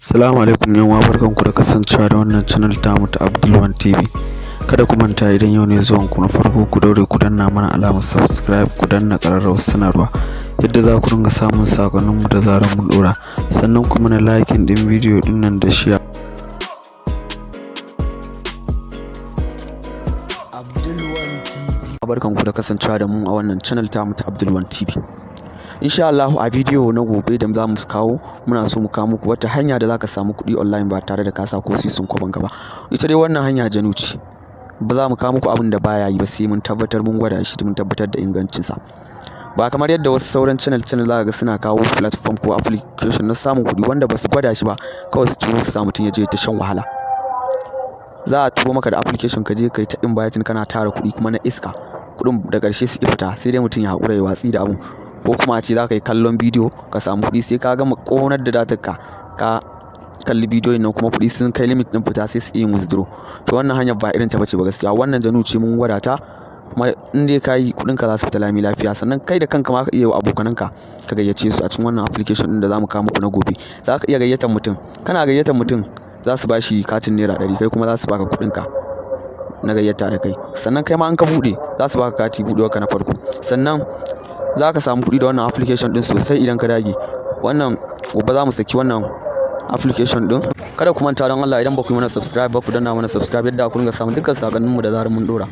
Assalamu alaikum yan uwa, barkanku da kasancewa da wannan channel tamu ta Abdul1 TV. Kada ku manta, idan yau ne zuwan ku na farko, ku daure ku danna mana alamar subscribe, ku danna ƙararrawar sanarwa yadda za ku dinga samun sakonnin mu da zarar mun dora. Sannan ku mana liking din bidiyo din nan da share. Abdul1 TV. Barkanku da kasancewa da mu a wannan channel tamu ta Abdul1 TV. Insha Allah a bidiyo na gobe da za mu kawo, muna so mu kawo muku wata hanya da zaka samu kuɗi online ba tare da ka sa ko sisin kwaban ka ba. Ita dai wannan hanya janu ce. Ba za mu kawo muku abin da baya yi ba, sai mun tabbatar mun gwada shi, mun tabbatar da ingancin sa. Ba kamar yadda wasu sauran channel zaka ga suna kawo platform ko application na samun kuɗi wanda ba su gwada shi ba, kawai su turo su sa mutum ya je ta shan wahala. Za a turo maka da application ka je kai ta inviting kana tara kuɗi kuma na iska. Kuɗin da ƙarshe su fita, sai dai mutum ya haƙura ya watsi da abun. Ko kuma a ce za ka yi kallon bidiyo ka samu kuɗi, sai ka gama ƙonar da datar ka kalli bidiyon nan kuma kuɗi sun kai limit ɗin fita, sai su yi withdraw. To wannan hanyar ba irin ta bace ba gaskiya. Wannan janu ce mun gwada ta, kuma in dai ka yi kuɗin ka za su fita lami lafiya. Sannan kai da kanka ma ka iya wa abokananka ka gayyace su a cikin wannan application ɗin da za mu kawo muku na gobe. Za ka iya gayyatar mutum, kana gayyatar mutum za su ba shi katin naira 100, kai kuma za su baka kuɗin ka na gayyata da kai. Sannan kai ma an ka buɗe za su baka kati buɗewa ka na farko. Sannan za ka samu kuɗi da wannan application ɗin sosai idan ka dage. Wannan gobe za mu saki wannan application ɗin. Kada ku manta don Allah, idan ba ku yi mana subscribe ba, ku danna mana subscribe yadda ku dinga samun dukkan sakonninmu da zarar mun ɗora.